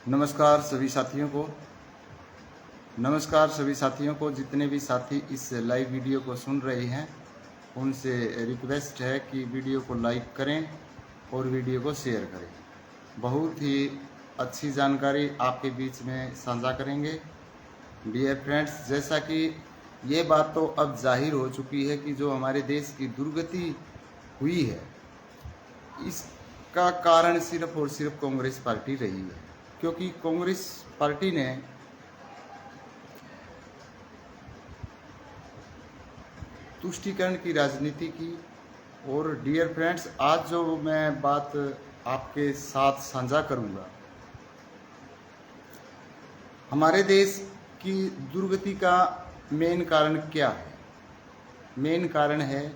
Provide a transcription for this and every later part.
नमस्कार सभी साथियों को। जितने भी साथी इस लाइव वीडियो को सुन रहे हैं उनसे रिक्वेस्ट है कि वीडियो को लाइक करें और वीडियो को शेयर करें। बहुत ही अच्छी जानकारी आपके बीच में साझा करेंगे। डियर फ्रेंड्स, जैसा कि ये बात तो अब जाहिर हो चुकी है कि जो हमारे देश की दुर्गति हुई है इसका कारण सिर्फ और सिर्फ कांग्रेस पार्टी रही है, क्योंकि कांग्रेस पार्टी ने तुष्टीकरण की राजनीति की। और डियर फ्रेंड्स, आज जो मैं बात आपके साथ साझा करूंगा, हमारे देश की दुर्गति का मेन कारण क्या है? मेन कारण है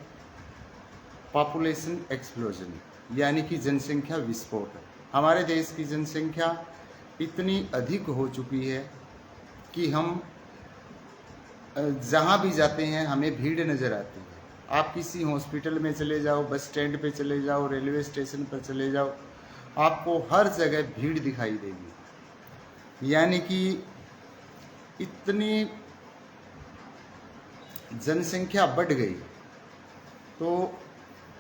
पॉपुलेशन एक्सप्लोजन, यानी कि जनसंख्या विस्फोट। हमारे देश की जनसंख्या इतनी अधिक हो चुकी है कि हम जहाँ भी जाते हैं हमें भीड़ नज़र आती है। आप किसी हॉस्पिटल में चले जाओ, बस स्टैंड पे चले जाओ, रेलवे स्टेशन पर चले जाओ, आपको हर जगह भीड़ दिखाई देगी। यानी कि इतनी जनसंख्या बढ़ गई। तो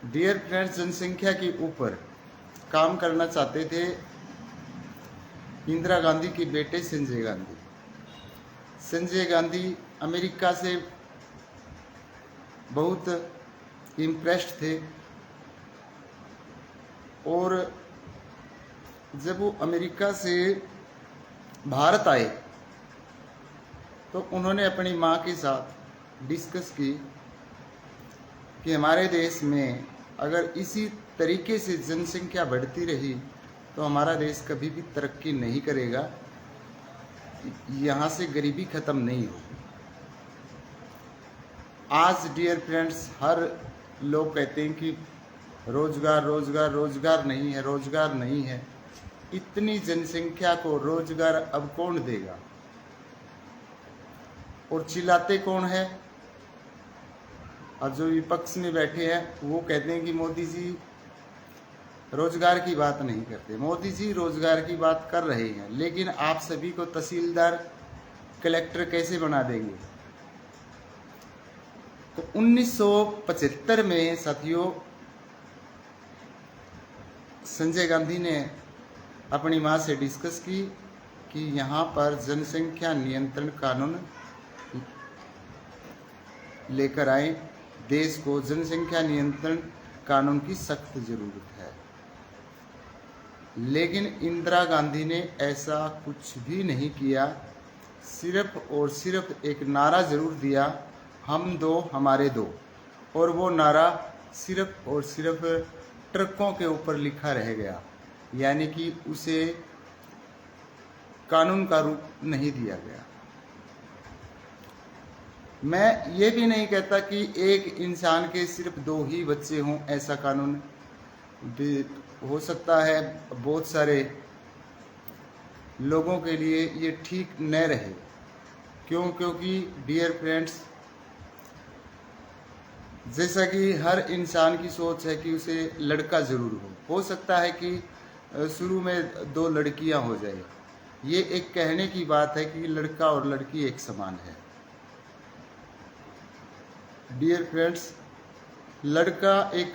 डियर फ्रेंड्स, जनसंख्या के ऊपर काम करना चाहते थे इंदिरा गांधी के बेटे संजय गांधी। संजय गांधी अमेरिका से बहुत इम्प्रेस्ड थे और जब वो अमेरिका से भारत आए तो उन्होंने अपनी माँ के साथ डिस्कस की कि हमारे देश में अगर इसी तरीके से जनसंख्या बढ़ती रही तो हमारा देश कभी भी तरक्की नहीं करेगा, यहाँ से गरीबी खत्म नहीं होगी। आज डियर फ्रेंड्स, हर लोग कहते हैं कि रोजगार रोजगार रोजगार नहीं है, रोजगार नहीं है। इतनी जनसंख्या को रोजगार अब कौन देगा? और चिल्लाते कौन है? और जो विपक्ष में बैठे हैं वो कहते हैं कि मोदी जी रोजगार की बात नहीं करते। मोदी जी रोजगार की बात कर रहे हैं, लेकिन आप सभी को तहसीलदार कलेक्टर कैसे बना देंगे? तो 1975 में साथियों संजय गांधी ने अपनी मां से डिस्कस की कि यहाँ पर जनसंख्या नियंत्रण कानून लेकर आए। देश को जनसंख्या नियंत्रण कानून की सख्त जरूरत है। लेकिन इंदिरा गांधी ने ऐसा कुछ भी नहीं किया। सिर्फ और सिर्फ एक नारा जरूर दिया, हम दो हमारे दो, और वो नारा सिर्फ और सिर्फ ट्रकों के ऊपर लिखा रह गया, यानी कि उसे कानून का रूप नहीं दिया गया। मैं ये भी नहीं कहता कि एक इंसान के सिर्फ 2 ही बच्चे हों, ऐसा कानून भी हो सकता है बहुत सारे लोगों के लिए ये ठीक न रहे। क्योंकि डियर फ्रेंड्स, जैसा कि हर इंसान की सोच है कि उसे लड़का ज़रूर हो सकता है कि शुरू में 2 लड़कियां हो जाए। ये एक कहने की बात है कि लड़का और लड़की एक समान है। डियर फ्रेंड्स, लड़का एक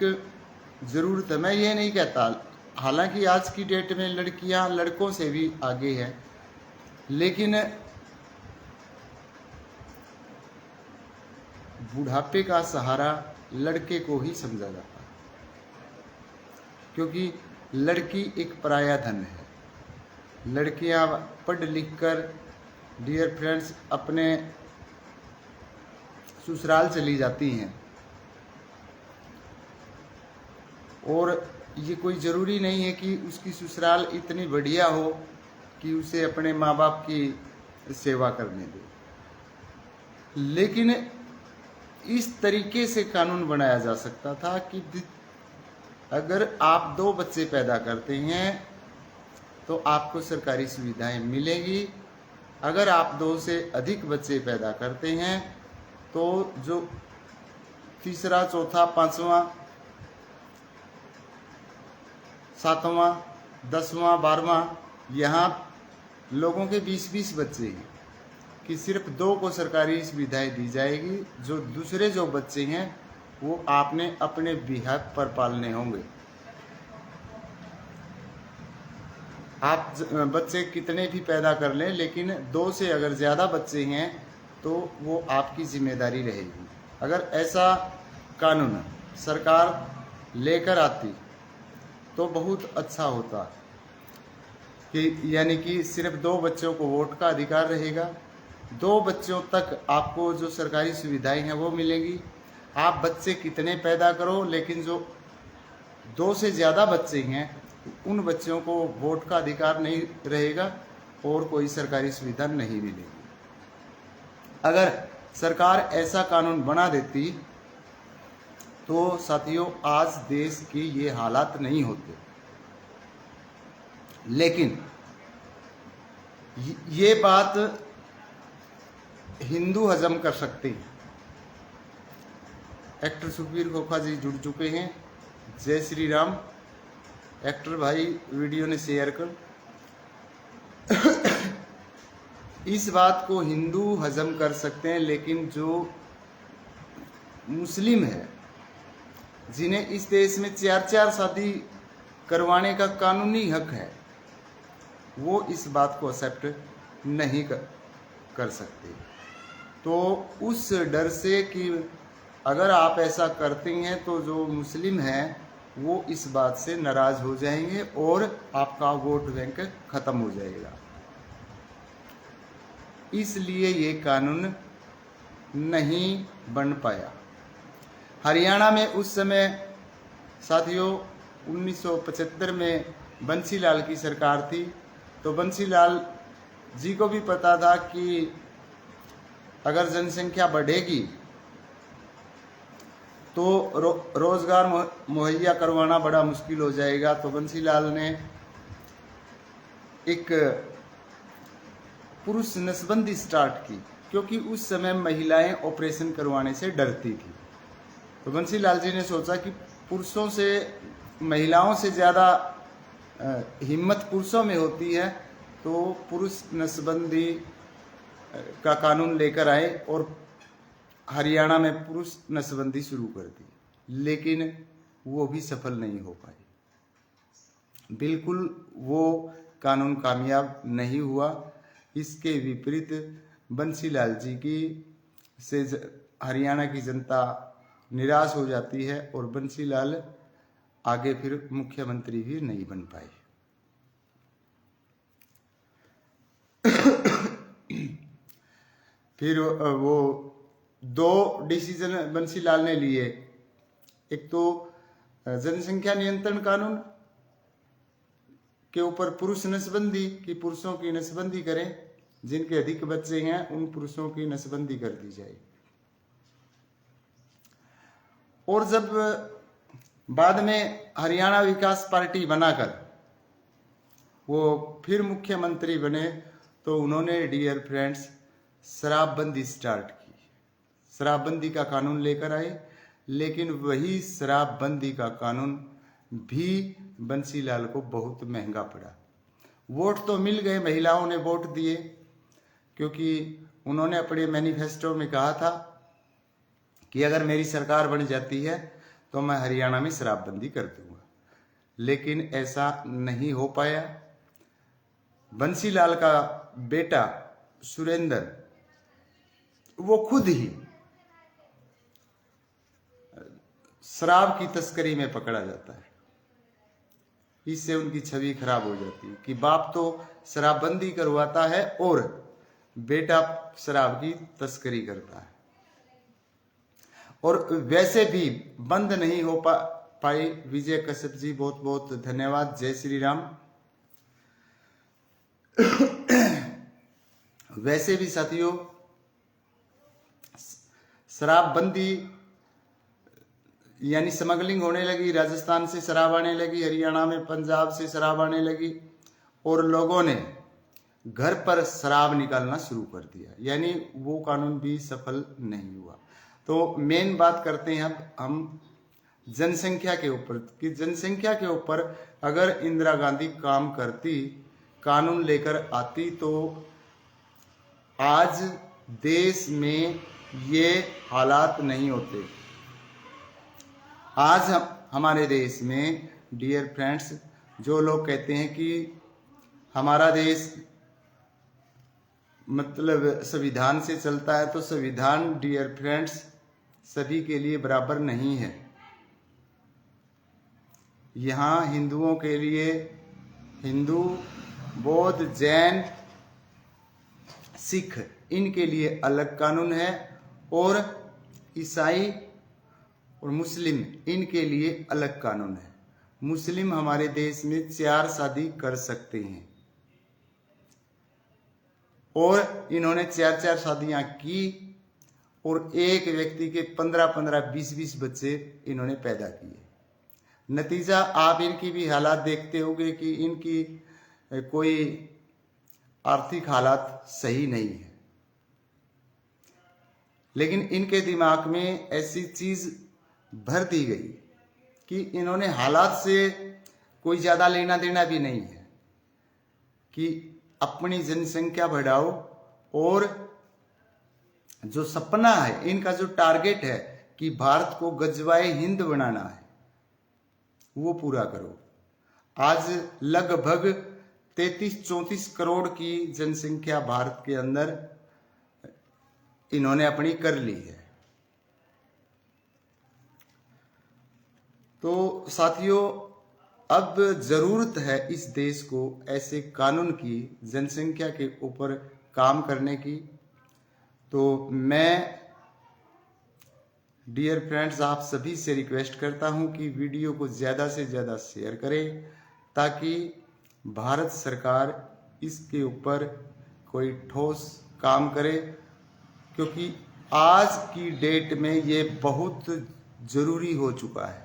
ज़रूरत है, मैं ये नहीं कहता। हालांकि आज की डेट में लड़कियां लड़कों से भी आगे हैं, लेकिन बुढ़ापे का सहारा लड़के को ही समझा जाता है, क्योंकि लड़की एक पराया धन है। लड़कियां पढ़ लिख कर डियर फ्रेंड्स अपने ससुराल चली जाती हैं, और ये कोई ज़रूरी नहीं है कि उसकी ससुराल इतनी बढ़िया हो कि उसे अपने माँ बाप की सेवा करने दे। लेकिन इस तरीके से कानून बनाया जा सकता था कि अगर आप 2 बच्चे पैदा करते हैं तो आपको सरकारी सुविधाएं मिलेगी। अगर आप 2 से अधिक बच्चे पैदा करते हैं तो जो तीसरा, चौथा, 5वां, 7वां, 10वां, 12वां यहाँ लोगों के 20-20 बच्चे हैं कि सिर्फ 2 को सरकारी सुविधाएं दी जाएगी, जो दूसरे जो बच्चे हैं वो आपने अपने बिहाफ पर पालने होंगे। आप बच्चे कितने भी पैदा कर लें, लेकिन 2 से अगर ज़्यादा बच्चे हैं तो वो आपकी जिम्मेदारी रहेगी। अगर ऐसा कानून सरकार लेकर आती तो बहुत अच्छा होता कि यानी कि सिर्फ 2 बच्चों को वोट का अधिकार रहेगा, 2 बच्चों तक आपको जो सरकारी सुविधाएं हैं वो मिलेंगी। आप बच्चे कितने पैदा करो, लेकिन जो 2 से ज़्यादा बच्चे हैं उन बच्चों को वोट का अधिकार नहीं रहेगा और कोई सरकारी सुविधा नहीं मिलेगी। अगर सरकार ऐसा कानून बना देती तो साथियों आज देश के ये हालात नहीं होते। लेकिन ये बात हिंदू हजम कर सकते हैं। एक्टर सुखबीर खोखा जी जुड़ चुके हैं। जय श्री राम। एक्टर भाई वीडियो ने शेयर कर इस बात को हिंदू हजम कर सकते हैं, लेकिन जो मुस्लिम है जिन्हें इस देश में 4-4 शादी करवाने का कानूनी हक है, वो इस बात को एक्सेप्ट नहीं कर सकते। तो उस डर से कि अगर आप ऐसा करते हैं तो जो मुस्लिम हैं वो इस बात से नाराज हो जाएंगे और आपका वोट बैंक खत्म हो जाएगा। इसलिए ये कानून नहीं बन पाया। हरियाणा में उस समय साथियों 1975 में बंसीलाल की सरकार थी, तो बंसीलाल जी को भी पता था कि अगर जनसंख्या बढ़ेगी तो रोजगार मुहैया करवाना बड़ा मुश्किल हो जाएगा। तो बंसीलाल ने एक पुरुष नसबंदी स्टार्ट की, क्योंकि उस समय महिलाएं ऑपरेशन करवाने से डरती थी। तो बंसीलाल जी ने सोचा कि पुरुषों से महिलाओं से ज़्यादा हिम्मत पुरुषों में होती है, तो पुरुष नसबंदी का कानून लेकर आए और हरियाणा में पुरुष नसबंदी शुरू कर दी। लेकिन वो भी सफल नहीं हो पाई। बिल्कुल वो कानून कामयाब नहीं हुआ। इसके विपरीत बंसीलाल जी की से हरियाणा की जनता निराश हो जाती है और बंसीलाल आगे फिर मुख्यमंत्री भी नहीं बन पाए। फिर वो 2 डिसीजन बंसीलाल ने लिए। एक तो जनसंख्या नियंत्रण कानून के ऊपर पुरुष नसबंदी, कि पुरुषों की नसबंदी करें, जिनके अधिक बच्चे हैं उन पुरुषों की नसबंदी कर दी जाए। और जब बाद में हरियाणा विकास पार्टी बनाकर वो फिर मुख्यमंत्री बने तो उन्होंने डियर फ्रेंड्स शराबबंदी स्टार्ट की। शराबबंदी का कानून लेकर आए, लेकिन वही शराबबंदी का कानून भी बंसीलाल को बहुत महंगा पड़ा। वोट तो मिल गए, महिलाओं ने वोट दिए, क्योंकि उन्होंने अपने मैनिफेस्टो में कहा था कि अगर मेरी सरकार बन जाती है तो मैं हरियाणा में शराबबंदी कर दूंगा। लेकिन ऐसा नहीं हो पाया। बंसीलाल का बेटा सुरेंद्र वो खुद ही शराब की तस्करी में पकड़ा जाता है। इससे उनकी छवि खराब हो जाती है कि बाप तो शराबबंदी करवाता है और बेटा शराब की तस्करी करता है। और वैसे भी बंद नहीं हो पाई। विजय कश्यप जी बहुत बहुत धन्यवाद। जय श्री राम। वैसे भी साथियों शराबबंदी यानी स्मगलिंग होने लगी, राजस्थान से शराब आने लगी, हरियाणा में पंजाब से शराब आने लगी और लोगों ने घर पर शराब निकालना शुरू कर दिया। यानी वो कानून भी सफल नहीं हुआ। तो मेन बात करते हैं अब हम जनसंख्या के ऊपर कि जनसंख्या के ऊपर अगर इंदिरा गांधी काम करती कानून लेकर आती तो आज देश में ये हालात नहीं होते। आज हमारे देश में डियर फ्रेंड्स, जो लोग कहते हैं कि हमारा देश मतलब संविधान से चलता है, तो संविधान डियर फ्रेंड्स सभी के लिए बराबर नहीं है। यहाँ हिंदुओं के लिए हिंदू, बौद्ध, जैन, सिख इनके लिए अलग कानून है, और ईसाई और मुस्लिम इनके लिए अलग कानून है। मुस्लिम हमारे देश में 4 शादी कर सकते हैं, और इन्होंने 4 शादियां की, और एक व्यक्ति के 15-15, 20-20 बच्चे इन्होंने पैदा किए। नतीजा आप इनकी भी हालात देखते होंगे कि इनकी कोई आर्थिक हालात सही नहीं है, लेकिन इनके दिमाग में ऐसी चीज भर दी गई कि इन्होंने हालात से कोई ज्यादा लेना देना भी नहीं है, कि अपनी जनसंख्या बढ़ाओ, और जो सपना है इनका, जो टारगेट है कि भारत को गजवाए हिंद बनाना है, वो पूरा करो। आज लगभग 33-34 करोड़ की जनसंख्या भारत के अंदर इन्होंने अपनी कर ली है। तो साथियों, अब जरूरत है इस देश को ऐसे कानून की, जनसंख्या के ऊपर काम करने की। तो मैं डियर फ्रेंड्स आप सभी से रिक्वेस्ट करता हूं कि वीडियो को ज़्यादा से ज़्यादा शेयर करें, ताकि भारत सरकार इसके ऊपर कोई ठोस काम करे, क्योंकि आज की डेट में ये बहुत ज़रूरी हो चुका है।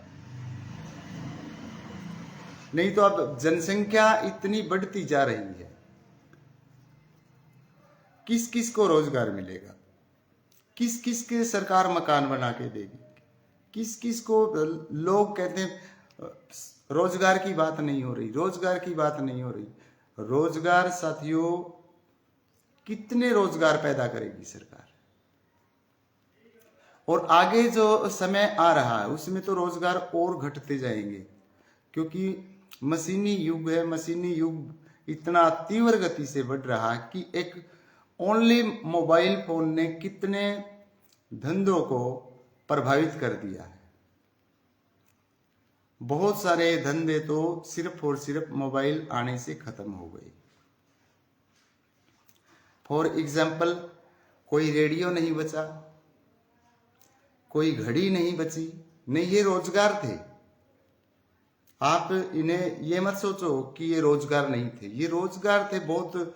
नहीं तो अब जनसंख्या इतनी बढ़ती जा रही है, किस किस को रोजगार मिलेगा, किस किस के सरकार मकान बना के देगी, किस किस को। लोग कहते हैं रोजगार की बात नहीं हो रही, रोजगार की बात नहीं हो रही। रोजगार साथियों, कितने रोजगार पैदा करेगी सरकार, और आगे जो समय आ रहा है उसमें तो रोजगार और घटते जाएंगे, क्योंकि मशीनी युग है। मशीनी युग इतना तीव्र गति से बढ़ रहा है कि एक ओनली मोबाइल फोन ने कितने धंधों को प्रभावित कर दिया है। बहुत सारे धंधे तो सिर्फ और सिर्फ मोबाइल आने से खत्म हो गए। फॉर एग्जाम्पल, कोई रेडियो नहीं बचा, कोई घड़ी नहीं बची, नहीं ये रोजगार थे। आप इन्हें ये मत सोचो कि ये रोजगार नहीं थे, ये रोजगार थे, बहुत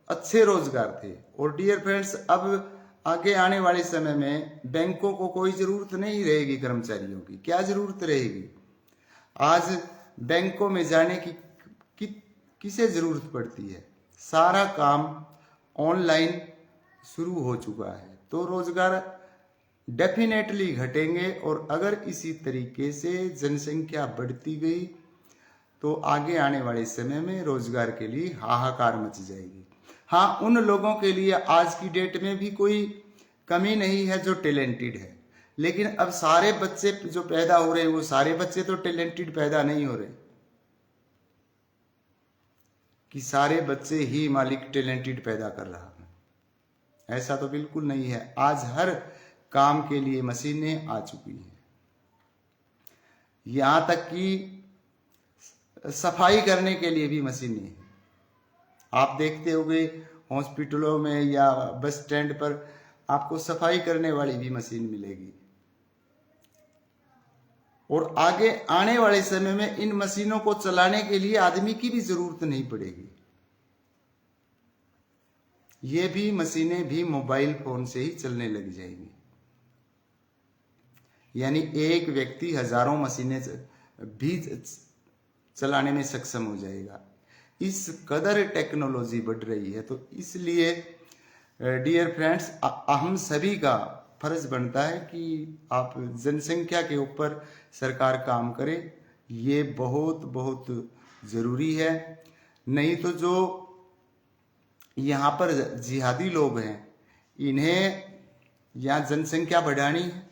अच्छे रोजगार थे। और डियर फ्रेंड्स, अब आगे आने वाले समय में बैंकों को कोई जरूरत नहीं रहेगी कर्मचारियों की। क्या जरूरत रहेगी? आज बैंकों में जाने की किसे जरूरत पड़ती है? सारा काम ऑनलाइन शुरू हो चुका है। तो रोजगार डेफिनेटली घटेंगे, और अगर इसी तरीके से जनसंख्या बढ़ती गई तो आगे आने वाले समय में रोजगार के लिए हाहाकार मच जाएगी। हाँ, उन लोगों के लिए आज की डेट में भी कोई कमी नहीं है जो टैलेंटेड है, लेकिन अब सारे बच्चे जो पैदा हो रहे हैं वो सारे बच्चे तो टैलेंटेड पैदा नहीं हो रहे कि सारे बच्चे ही मालिक टैलेंटेड पैदा कर रहा है। ऐसा तो बिल्कुल नहीं है। आज हर काम के लिए मशीनें आ चुकी हैं, यहां तक कि सफाई करने के लिए भी मशीनें हैं। आप देखते होंगे हॉस्पिटलों में या बस स्टैंड पर आपको सफाई करने वाली भी मशीन मिलेगी। और आगे आने वाले समय में इन मशीनों को चलाने के लिए आदमी की भी जरूरत नहीं पड़ेगी। ये भी मशीनें भी मोबाइल फोन से ही चलने लग जाएंगी, यानी एक व्यक्ति हजारों मशीनें भी चलाने में सक्षम हो जाएगा। इस कदर टेक्नोलॉजी बढ़ रही है। तो इसलिए डियर फ्रेंड्स, हम सभी का फर्ज बनता है कि आप जनसंख्या के ऊपर सरकार काम करे। ये बहुत बहुत जरूरी है। नहीं तो जो यहाँ पर जिहादी लोग हैं, इन्हें यहाँ जनसंख्या बढ़ानी है,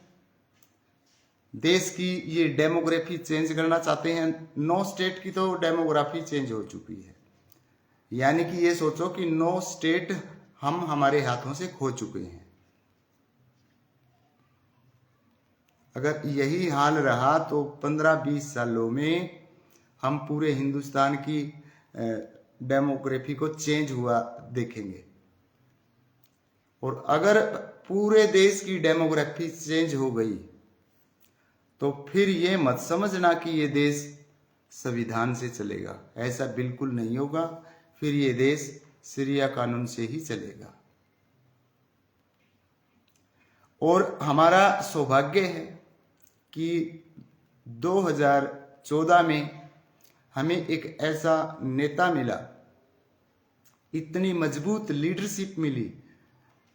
देश की ये डेमोग्राफी चेंज करना चाहते हैं। 9 स्टेट की तो डेमोग्राफी चेंज हो चुकी है, यानी कि ये सोचो कि 9 स्टेट हम हमारे हाथों से खो चुके हैं। अगर यही हाल रहा तो 15-20 सालों में हम पूरे हिंदुस्तान की डेमोग्राफी को चेंज हुआ देखेंगे। और अगर पूरे देश की डेमोग्राफी चेंज हो गई तो फिर ये मत समझना कि ये देश संविधान से चलेगा, ऐसा बिल्कुल नहीं होगा। फिर ये देश शरिया कानून से ही चलेगा। और हमारा सौभाग्य है कि 2014 में हमें एक ऐसा नेता मिला, इतनी मजबूत लीडरशिप मिली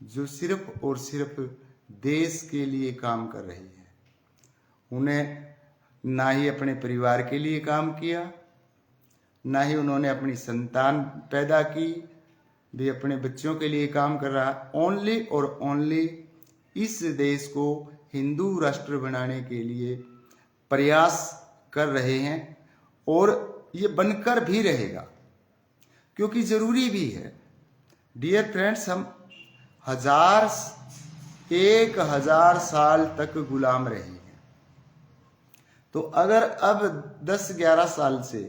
जो सिर्फ और सिर्फ देश के लिए काम कर रही है। उन्हें ना ही अपने परिवार के लिए काम किया, ना ही उन्होंने अपनी संतान पैदा की, भी अपने बच्चों के लिए काम कर रहा। ओनली और ओनली इस देश को हिंदू राष्ट्र बनाने के लिए प्रयास कर रहे हैं, और ये बनकर भी रहेगा, क्योंकि जरूरी भी है। डियर फ्रेंड्स, हम 1000 साल तक गुलाम रहे हैं, तो अगर अब 10-11 साल से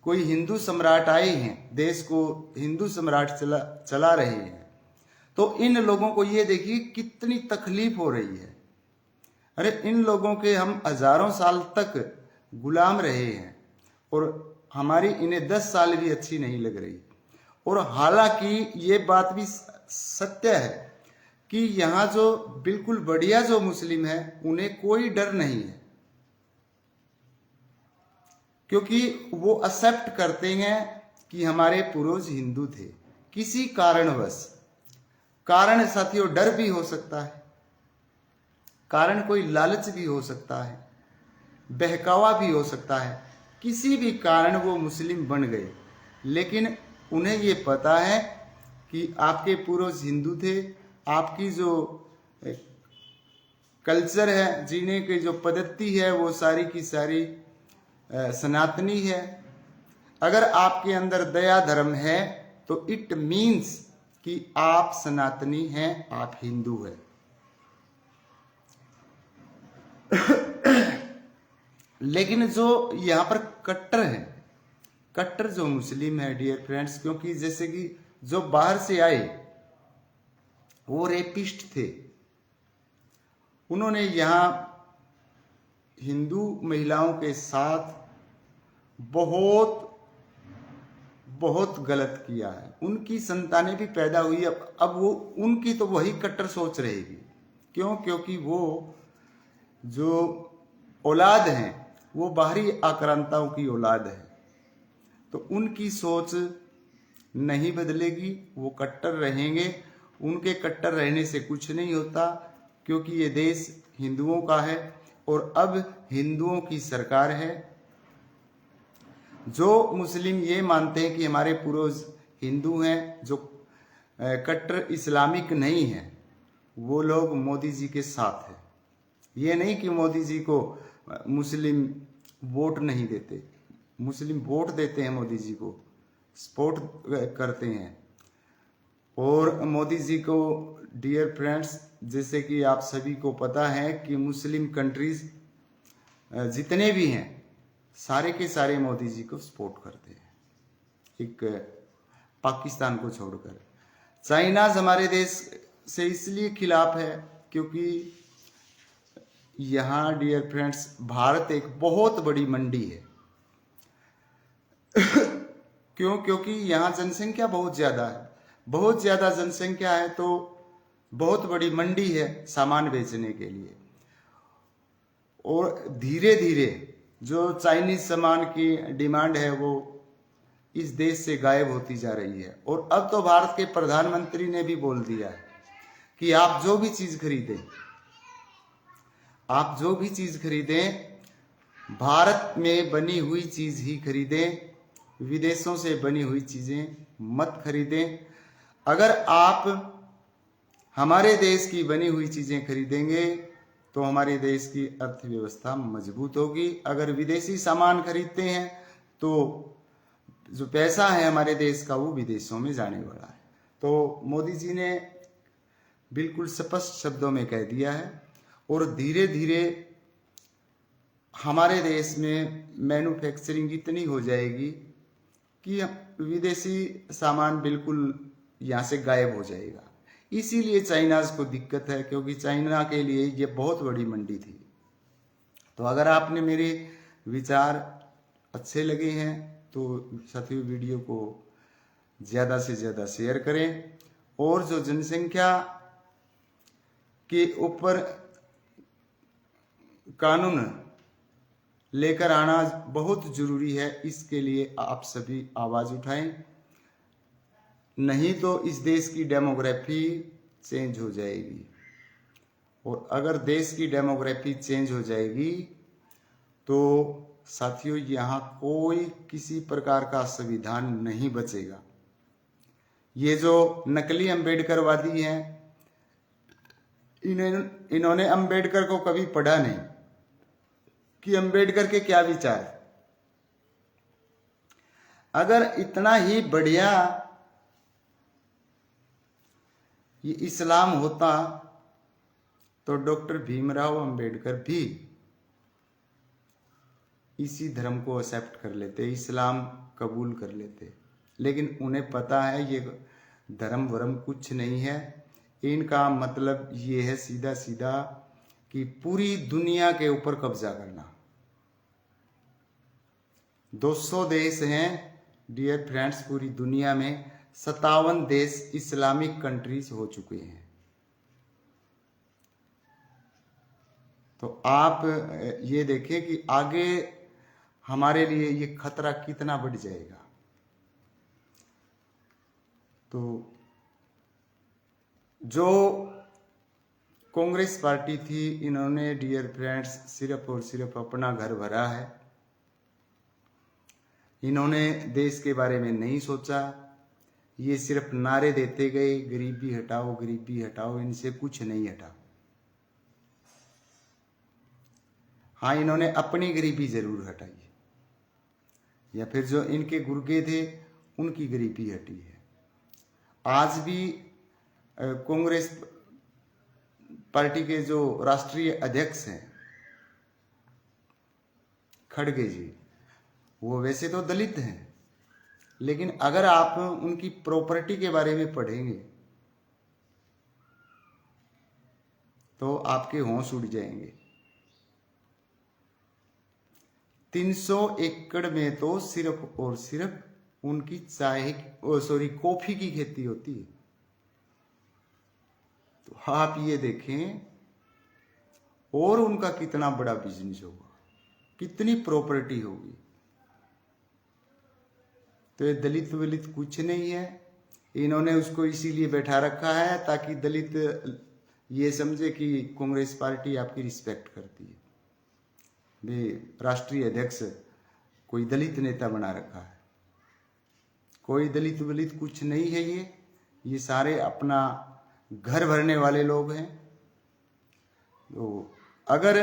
कोई हिंदू सम्राट आए हैं, देश को हिंदू सम्राट चला रहे हैं, तो इन लोगों को ये देखिए कितनी तकलीफ हो रही है। अरे इन लोगों के हम हजारों साल तक गुलाम रहे हैं और हमारी इन्हें 10 साल भी अच्छी नहीं लग रही। और हालांकि ये बात भी सत्य है कि यहाँ जो बिल्कुल बढ़िया जो मुस्लिम है उन्हें कोई डर नहीं है, क्योंकि वो एक्सेप्ट करते हैं कि हमारे पूर्वज हिंदू थे। किसी कारणवश, कारण साथियों डर भी हो सकता है, कारण कोई लालच भी हो सकता है, बहकावा भी हो सकता है, किसी भी कारण वो मुस्लिम बन गए, लेकिन उन्हें ये पता है कि आपके पूर्वज हिंदू थे। आपकी जो कल्चर है, जीने की जो पद्धति है, वो सारी की सारी सनातनी है। अगर आपके अंदर दया धर्म है तो इट मीन्स कि आप सनातनी हैं, आप हिंदू हैं। लेकिन जो यहाँ पर कट्टर है, कट्टर जो मुस्लिम है डियर फ्रेंड्स, क्योंकि जैसे कि जो बाहर से आए वो रेपिस्ट थे, उन्होंने यहाँ हिंदू महिलाओं के साथ बहुत बहुत गलत किया है। उनकी संतानें भी पैदा हुई, अब वो उनकी तो वही कट्टर सोच रहेगी। क्यों? क्योंकि वो जो औलाद हैं वो बाहरी आक्रांताओं की औलाद है, तो उनकी सोच नहीं बदलेगी, वो कट्टर रहेंगे। उनके कट्टर रहने से कुछ नहीं होता, क्योंकि ये देश हिंदुओं का है और अब हिंदुओं की सरकार है। जो मुस्लिम ये मानते हैं कि हमारे पूर्वज हिंदू हैं, जो कट्टर इस्लामिक नहीं है, वो लोग मोदी जी के साथ हैं। ये नहीं कि मोदी जी को मुस्लिम वोट नहीं देते, मुस्लिम वोट देते हैं, मोदी जी को सपोर्ट करते हैं। और मोदी जी को डियर फ्रेंड्स, जैसे कि आप सभी को पता है कि मुस्लिम कंट्रीज जितने भी हैं सारे के सारे मोदी जी को सपोर्ट करते हैं, एक पाकिस्तान को छोड़कर। चाइना हमारे देश से इसलिए खिलाफ है क्योंकि यहाँ डियर फ्रेंड्स भारत एक बहुत बड़ी मंडी है। क्यों? क्योंकि यहाँ जनसंख्या बहुत ज़्यादा है, बहुत ज़्यादा जनसंख्या है, तो बहुत बड़ी मंडी है सामान बेचने के लिए। और धीरे धीरे जो चाइनीज सामान की डिमांड है वो इस देश से गायब होती जा रही है। और अब तो भारत के प्रधानमंत्री ने भी बोल दिया है कि आप जो भी चीज़ खरीदें, आप जो भी चीज़ खरीदें, भारत में बनी हुई चीज़ ही खरीदें, विदेशों से बनी हुई चीज़ें मत खरीदें। अगर आप हमारे देश की बनी हुई चीज़ें खरीदेंगे तो हमारे देश की अर्थव्यवस्था मजबूत होगी। अगर विदेशी सामान खरीदते हैं तो जो पैसा है हमारे देश का वो विदेशों में जाने वाला है। तो मोदी जी ने बिल्कुल स्पष्ट शब्दों में कह दिया है और धीरे धीरे हमारे देश में मैन्युफैक्चरिंग इतनी हो जाएगी कि विदेशी सामान बिल्कुल यहाँ से गायब हो जाएगा। इसीलिए चाइनाज को दिक्कत है, क्योंकि चाइना के लिए ये बहुत बड़ी मंडी थी। तो अगर आपने मेरे विचार अच्छे लगे हैं तो साथियों वीडियो को ज़्यादा से ज़्यादा शेयर करें और जो जनसंख्या के ऊपर कानून लेकर आना बहुत जरूरी है, इसके लिए आप सभी आवाज़ उठाएं, नहीं तो इस देश की डेमोग्राफी चेंज हो जाएगी। और अगर देश की डेमोग्राफी चेंज हो जाएगी तो साथियों यहाँ कोई किसी प्रकार का संविधान नहीं बचेगा। ये जो नकली अम्बेडकरवादी हैं, इन्होंने अम्बेडकर को कभी पढ़ा नहीं कि अम्बेडकर के क्या विचार। अगर इतना ही बढ़िया ये इस्लाम होता तो डॉक्टर भीमराव अंबेडकर भी इसी धर्म को एक्सेप्ट कर लेते, इस्लाम कबूल कर लेते। लेकिन उन्हें पता है ये धर्म वरम कुछ नहीं है, इनका मतलब ये है सीधा सीधा कि पूरी दुनिया के ऊपर कब्जा करना। 200 देश हैं डियर फ्रेंड्स, पूरी दुनिया में 57 देश इस्लामिक कंट्रीज हो चुके हैं। तो आप ये देखें कि आगे हमारे लिए ये खतरा कितना बढ़ जाएगा। तो जो कांग्रेस पार्टी थी, इन्होंने डियर फ्रेंड्स सिर्फ और सिर्फ अपना घर भरा है। इन्होंने देश के बारे में नहीं सोचा, ये सिर्फ नारे देते गए, गरीबी हटाओ गरीबी हटाओ, इनसे कुछ नहीं हटा। हाँ, इन्होंने अपनी गरीबी जरूर हटाई है, या फिर जो इनके गुर्गे थे उनकी गरीबी हटी है। आज भी कांग्रेस पार्टी के जो राष्ट्रीय अध्यक्ष हैं खड़गे जी, वो वैसे तो दलित हैं, लेकिन अगर आप उनकी प्रॉपर्टी के बारे में पढ़ेंगे तो आपके होश उड़ जाएंगे। 300 एकड़ में तो सिर्फ और सिर्फ उनकी कॉफी की खेती होती है। तो आप ये देखें, और उनका कितना बड़ा बिजनेस होगा, कितनी प्रॉपर्टी होगी। तो ये दलित वलित कुछ नहीं है, इन्होंने उसको इसीलिए बैठा रखा है ताकि दलित ये समझे कि कांग्रेस पार्टी आपकी रिस्पेक्ट करती है। वे राष्ट्रीय अध्यक्ष कोई दलित नेता बना रखा है, कोई दलित वलित कुछ नहीं है। ये सारे अपना घर भरने वाले लोग हैं। तो अगर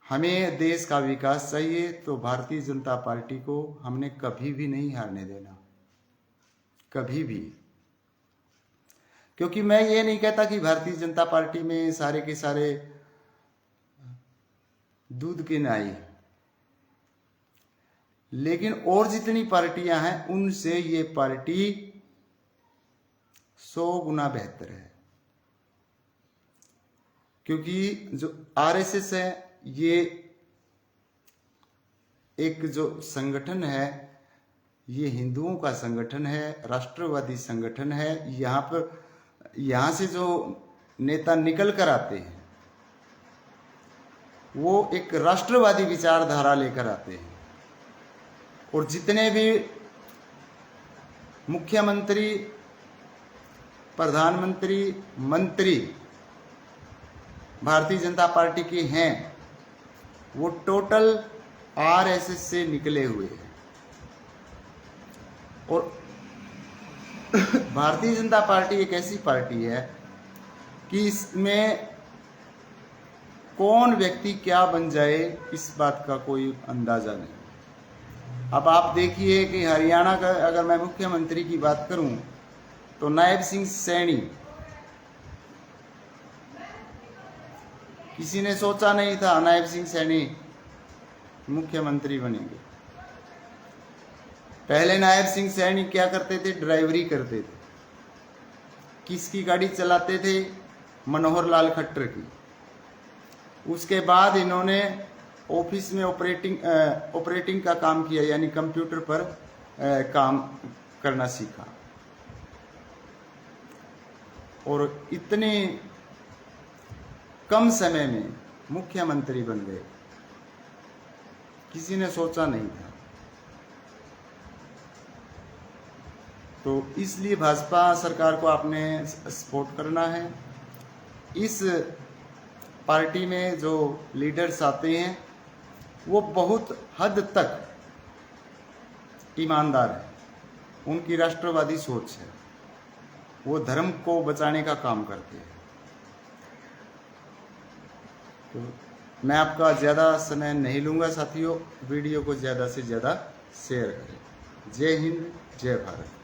हमें देश का विकास चाहिए तो भारतीय जनता पार्टी को हमने कभी भी नहीं हारने देना, कभी भी। क्योंकि मैं ये नहीं कहता कि भारतीय जनता पार्टी में सारे के सारे दूध के नाई, लेकिन और जितनी पार्टियां हैं उनसे ये पार्टी 100 गुना बेहतर है। क्योंकि जो आरएसएस है, ये एक जो संगठन है, ये हिंदुओं का संगठन है, राष्ट्रवादी संगठन है। यहाँ से जो नेता निकल कर आते हैं वो एक राष्ट्रवादी विचारधारा लेकर आते हैं। और जितने भी मुख्यमंत्री, प्रधानमंत्री, मंत्री भारतीय जनता पार्टी के हैं, वो टोटल आरएसएस से निकले हुए हैं। और भारतीय जनता पार्टी एक ऐसी पार्टी है कि इसमें कौन व्यक्ति क्या बन जाए इस बात का कोई अंदाजा नहीं। अब आप देखिए कि हरियाणा का अगर मैं मुख्यमंत्री की बात करूं तो नायब सिंह सैनी, किसी ने सोचा नहीं था नायब सिंह सैनी मुख्यमंत्री बनेंगे। पहले नायब सिंह सैनी क्या करते थे? ड्राइवरी करते थे। किसकी गाड़ी चलाते थे? मनोहर लाल खट्टर की। उसके बाद इन्होंने ऑफिस में ऑपरेटिंग का काम किया, यानी कंप्यूटर पर काम करना सीखा, और इतने कम समय में मुख्यमंत्री बन गए, किसी ने सोचा नहीं था। तो इसलिए भाजपा सरकार को आपने सपोर्ट करना है। इस पार्टी में जो लीडर्स आते हैं वो बहुत हद तक ईमानदार है, उनकी राष्ट्रवादी सोच है, वो धर्म को बचाने का काम करते हैं। तो मैं आपका ज़्यादा समय नहीं लूँगा साथियों, वीडियो को ज़्यादा से ज़्यादा शेयर करें। जय हिंद, जय भारत।